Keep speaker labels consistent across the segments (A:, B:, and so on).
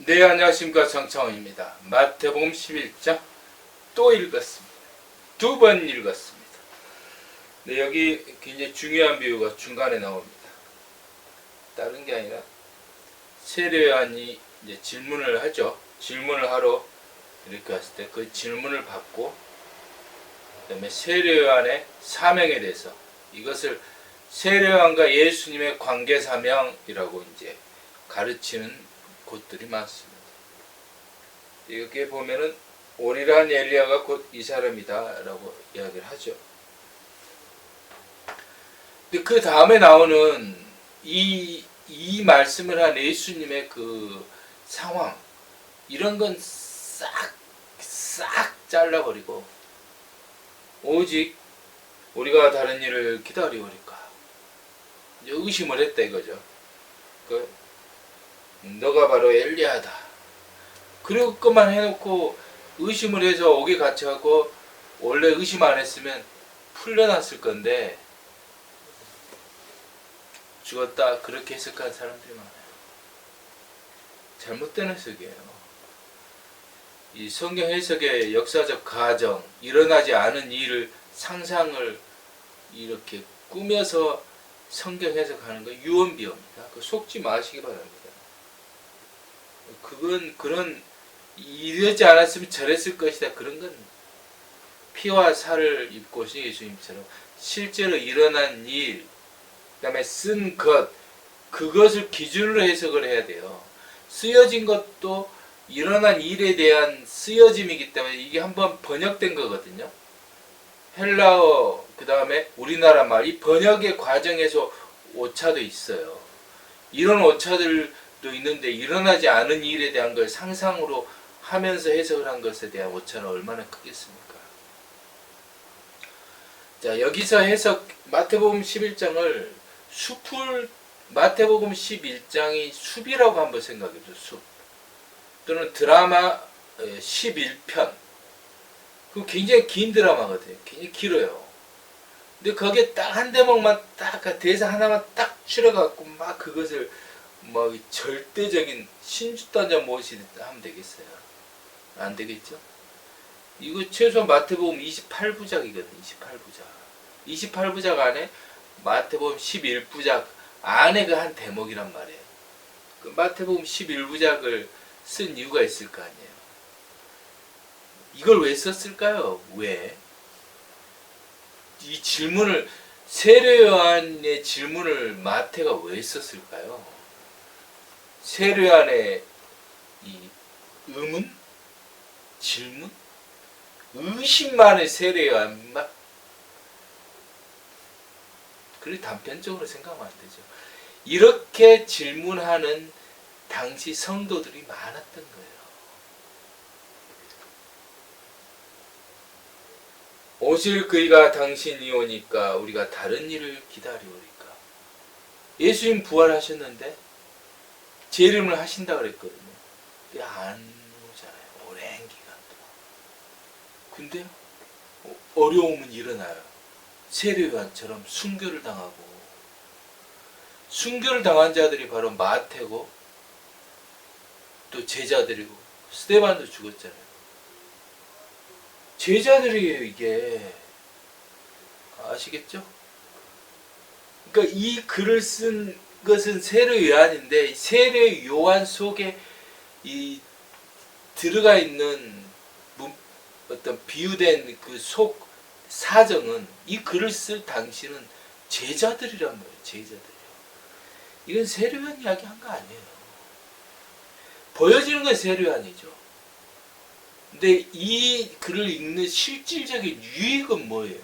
A: 네, 안녕하십니까. 정창훈입니다. 마태복음 11장 또 읽었습니다. 두 번 읽었습니다. 네, 여기 굉장히 중요한 비유가 중간에 나옵니다. 다른 게 아니라 세례요한이 이제 질문을 하죠. 질문을 하러 이렇게 왔을 때 그 질문을 받고 그다음에 세례요한의 사명에 대해서 이것을 세례요한과 예수님의 관계 사명이라고 이제 가르치는 곳들이 많습니다. 여기에 보면은 오리란 엘리야가 곧 이 사람이다 라고 이야기를 하죠. 근데 그 다음에 나오는 이 말씀을 한 예수님의 그 상황, 이런 건 싹 잘라버리고 오직 우리가 다른 일을 기다리오리까 이제 의심을 했다 이거죠. 너가 바로 엘리야다. 그리고 그만 해놓고 의심을 해서 옥에 갇혀갖고 원래 의심 안 했으면 풀려났을 건데 죽었다 그렇게 해석한 사람들이 많아요. 잘못된 해석이에요. 이 성경 해석의 역사적 과정, 일어나지 않은 일을 상상을 이렇게 꾸며서 성경 해석하는 건 유언비어입니다. 속지 마시기 바랍니다. 그건 그런 이러지 않았으면 저랬을 것이다. 그런 건 피와 살을 입고 오신 예수님처럼 실제로 일어난 일, 그 다음에 쓴 것, 그것을 기준으로 해석을 해야 돼요. 쓰여진 것도 일어난 일에 대한 쓰여짐이기 때문에 이게 한번 번역된 거거든요. 헬라어, 그 다음에 우리나라 말, 이 번역의 과정에서 오차도 있어요. 이런 오차들도 있는데 일어나지 않은 일에 대한 걸 상상으로 하면서 해석을 한 것에 대한 오차는 얼마나 크겠습니까? 자, 여기서 해석 마태복음 11장을 마태복음 11장이 숲이라고 한번 생각해보세요. 숲. 또는 드라마 11편. 그 굉장히 긴 드라마거든요. 굉장히 길어요. 근데 거기에 딱 한 대목만 딱 대사 하나만 딱 추려갖고 막 그것을 막 절대적인 신주단자 모시듯 하면 되겠어요? 안 되겠죠? 이거 최소한 마태복음 28부작이거든요. 28부작. 28부작 안에 마태복음 11부작 안에 그 한 대목이란 말이에요. 그 마태복음 11부작을 쓴 이유가 있을 거 아니에요. 이걸 왜 썼을까요? 왜? 이 질문을, 세례요한의 질문을 마태가 왜 썼을까요? 세례요한의 이 의문? 질문? 의심 많은 세례요한만? 그리 단편적으로 생각하면 안 되죠. 이렇게 질문하는 당시 성도들이 많았던 거예요. 오실 그이가 당신이 오니까 우리가 다른 일을 기다리오리까. 예수님 부활하셨는데 재림을 하신다 그랬거든요. 근데 안 오잖아요. 오랜 기간 동안. 근데 어려움은 일어나요. 세례요한처럼 순교를 당하고, 순교를 당한 자들이 바로 마태고 또 제자들이고, 스데반도 죽었잖아요. 제자들이에요, 이게. 아시겠죠? 그러니까 이 글을 쓴 것은 세례 요한인데, 세례 요한 속에 이 들어가 있는 어떤 비유된 그 속 사정은, 이 글을 쓸 당시는 제자들이란 말이에요. 제자들이요. 이건 세례 요한 이야기 한 거 아니에요. 보여지는 건 세례 요한이죠. 근데 이 글을 읽는 실질적인 유익은 뭐예요?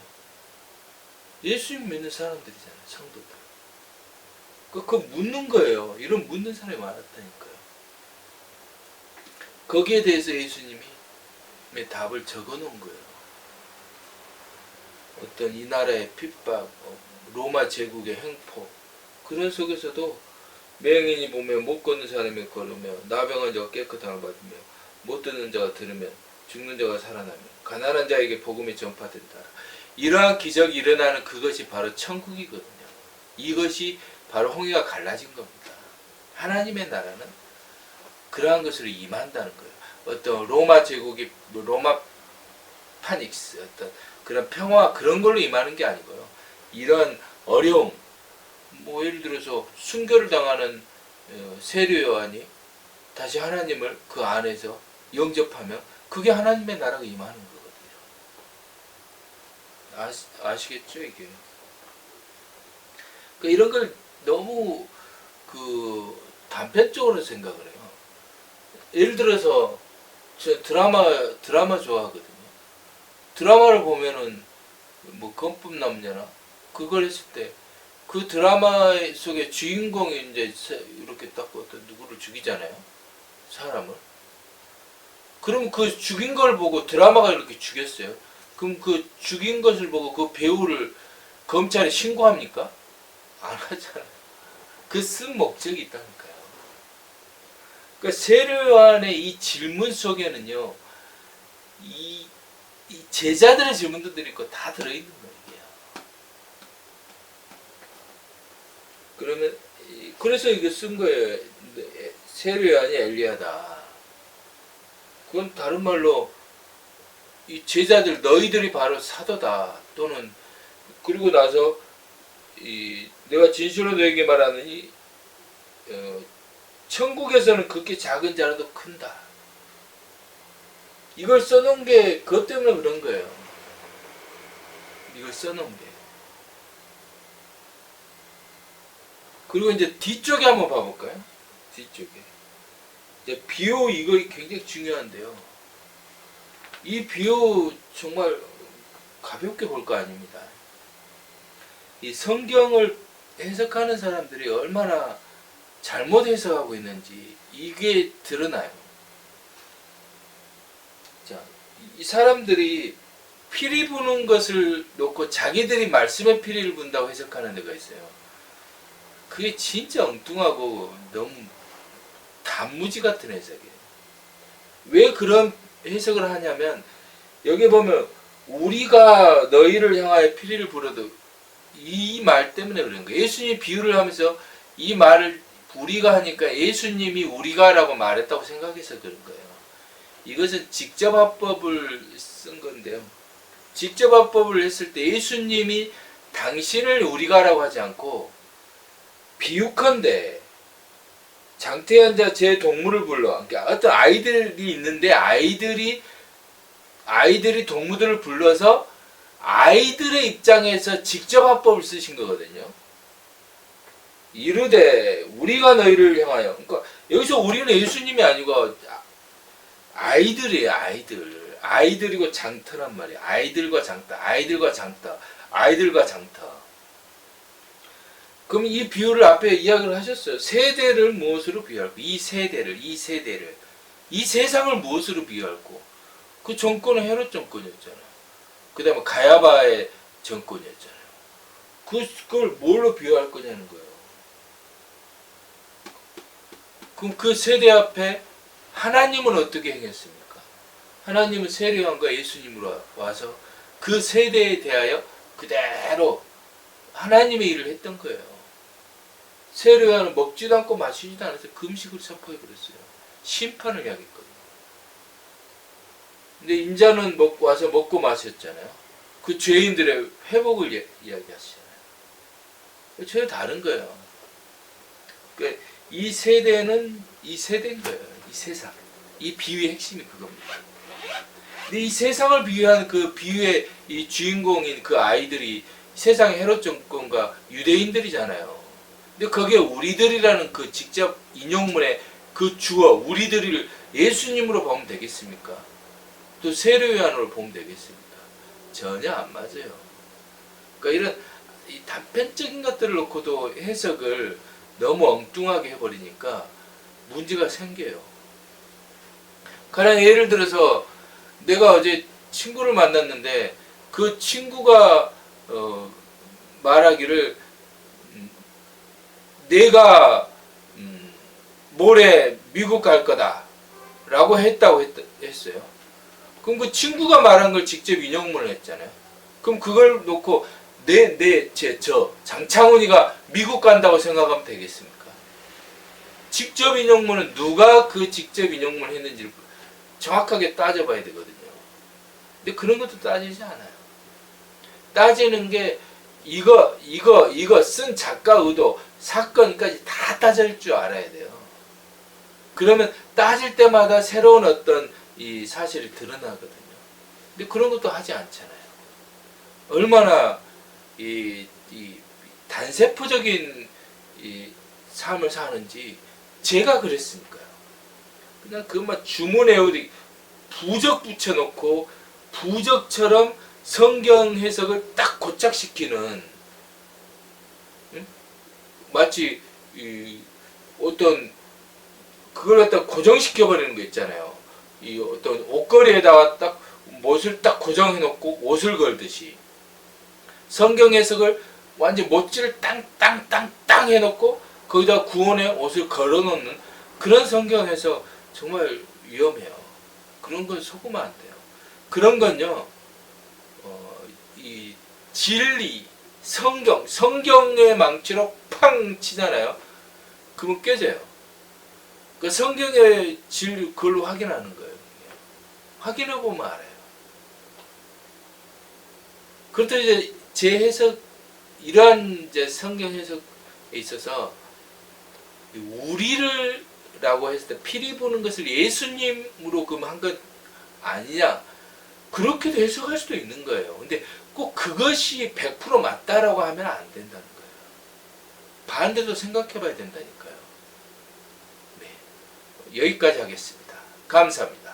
A: 예수님 믿는 사람들이잖아요. 성도들. 그거 묻는 거예요. 이런 묻는 사람이 많았다니까요. 거기에 대해서 예수님이 답을 적어놓은 거예요. 어떤 이 나라의 핍박, 로마 제국의 횡포, 그런 속에서도 맹인이 보면 못 걷는 사람이 걸으며, 나병한 자가 깨끗함을 받으며, 못 듣는 자가 들으면, 죽는 자가 살아나며, 가난한 자에게 복음이 전파된다. 이러한 기적이 일어나는 그것이 바로 천국이거든요. 이것이 바로 홍해가 갈라진 겁니다. 하나님의 나라는 그러한 것으로 임한다는 거예요. 어떤 로마 제국이 로마 파닉스 어떤 그런 평화 그런 걸로 임하는 게 아니고요. 이런 어려움 뭐 예를 들어서 순교를 당하는 세례 요한이 다시 하나님을 그 안에서 영접하면 그게 하나님의 나라가 임하는 거거든요. 아시겠죠 이게? 그러니까 이런 걸 너무 그 단편적으로 생각을 해요. 예를 들어서 저 드라마 좋아하거든요. 드라마를 보면은 뭐 건법남녀나 그걸 했을 때 그 드라마 속의 주인공이 이제 이렇게 딱 어떤 누구를 죽이잖아요. 사람을. 그럼 그 죽인 걸 보고 드라마가 이렇게 죽였어요. 그럼 그 죽인 것을 보고 그 배우를 검찰에 신고합니까? 안 하잖아요. 그 쓴 목적이 있다니까요. 그러니까 세례요한의 이 질문 속에는요, 이 제자들의 질문도 들어있고 다 들어있는 거예요. 그러면 그래서 이거 쓴 거예요. 세례요한이 엘리야다. 그건 다른 말로 이 제자들 너희들이 바로 사도다. 또는 그리고 나서 내가 진실로 너에게 말하느니 천국에서는 그렇게 작은 자라도 큰다. 이걸 써놓은 게 그것 때문에 그런 거예요. 이걸 써놓은 게. 그리고 이제 뒤쪽에 한번 봐볼까요? 뒤쪽에. 이제 비유 이거 굉장히 중요한데요. 이 비유 정말 가볍게 볼 거 아닙니다. 이 성경을 해석하는 사람들이 얼마나 잘못 해석하고 있는지 이게 드러나요. 자, 이 사람들이 피리 부는 것을 놓고 자기들이 말씀에 피리를 분다고 해석하는 데가 있어요. 그게 진짜 엉뚱하고 너무 단무지 같은 해석이에요. 왜 그런 해석을 하냐면 여기 보면 우리가 너희를 향하여 피리를 불어도 이 말 때문에 그런 거예요. 예수님이 비유를 하면서 이 말을 우리가 하니까 예수님이 우리가라고 말했다고 생각해서 그런 거예요. 이것은 직접합법을 쓴 건데요. 직접합법을 했을 때 예수님이 당신을 우리가라고 하지 않고 비유컨대 장태한 자 제 동물을 불러. 그러니까 어떤 아이들이 있는데 아이들이 동무들을 불러서 아이들의 입장에서 직접 합법을 쓰신 거거든요. 이르되 우리가 너희를 향하여. 그러니까 여기서 우리는 예수님이 아니고 아이들이에요. 아이들이고 장터란 말이에요. 아이들과 장터. 그럼 이 비유를 앞에 이야기를 하셨어요. 세대를 무엇으로 비유할까? 이 세대를. 이 세상을 무엇으로 비유할까? 그 정권은 헤롯 정권이었잖아요. 그 다음에 가야바의 정권이었잖아요. 그걸 뭘로 비유할 거냐는 거예요. 그럼 그 세대 앞에 하나님은 어떻게 행했습니까? 하나님은 세례요한과 예수님으로 와서 그 세대에 대하여 그대로 하나님의 일을 했던 거예요. 세례요한은 먹지도 않고 마시지도 않아서 금식을 선포해버렸어요. 심판을 야기했거든요. 근데 인자는 와서 먹고 마셨잖아요. 그 죄인들의 회복을 이야기하시잖아요. 전혀 다른 거예요. 그러니까 이 세대는 이 세대인 거예요. 이 세상. 이 비유의 핵심이 그겁니다. 근데 이 세상을 비유한 그 비유의 이 주인공인 그 아이들이 세상의 헤롯 정권과 유대인들이잖아요. 근데 거기에 우리들이라는 그 직접 인용문의 그 주어 우리들을 예수님으로 보면 되겠습니까? 또 세례요한으로 보면 되겠습니까? 전혀 안 맞아요. 그러니까 이런 이 단편적인 것들을 놓고도 해석을 너무 엉뚱하게 해버리니까 문제가 생겨요. 가령 예를 들어서 내가 어제 친구를 만났는데 그 친구가 말하기를 내가 모레 미국 갈 거다 라고 했어요. 그럼 그 친구가 말한 걸 직접 인용문을 했잖아요. 그럼 그걸 놓고 저 장창훈이가 미국 간다고 생각하면 되겠습니까? 직접 인용문은 누가 그 직접 인용문을 했는지를 정확하게 따져봐야 되거든요. 근데 그런 것도 따지지 않아요. 따지는 게 이거 쓴 작가 의도, 사건까지 다 따질 줄 알아야 돼요. 그러면 따질 때마다 새로운 어떤 이 사실이 드러나거든요. 근데 그런 것도 하지 않잖아요. 얼마나 이 단세포적인 이 삶을 사는지 제가 그랬으니까요. 그냥 그만 주문해오듯이 부적 붙여놓고 부적처럼 성경 해석을 딱 고착시키는, 응? 마치 어떤 그걸 갖다 고정시켜버리는 거 있잖아요. 이 어떤 옷걸이에다가 딱 못을 딱 고정해놓고 옷을 걸듯이 성경 해석을 완전 못질을 땅땅땅땅 해놓고 거기다 구원의 옷을 걸어놓는 그런 성경 해석 정말 위험해요. 그런 건 속으면 안 돼요. 그런 건요, 이 진리, 성경의 망치로 팡 치잖아요. 그러면 깨져요. 그 성경의 진리 그걸로 확인하는 거예요. 확인해 보면 알아요. 그렇다고 이제 제 해석, 이러한 이제 성경 해석에 있어서 우리를 라고 했을 때 피리 부는 것을 예수님으로 그럼 한 것 아니냐, 그렇게도 해석할 수도 있는 거예요. 근데 꼭 그것이 100% 맞다라고 하면 안 된다는 거예요. 반대도 생각해 봐야 된다니까요. 네. 여기까지 하겠습니다. 감사합니다.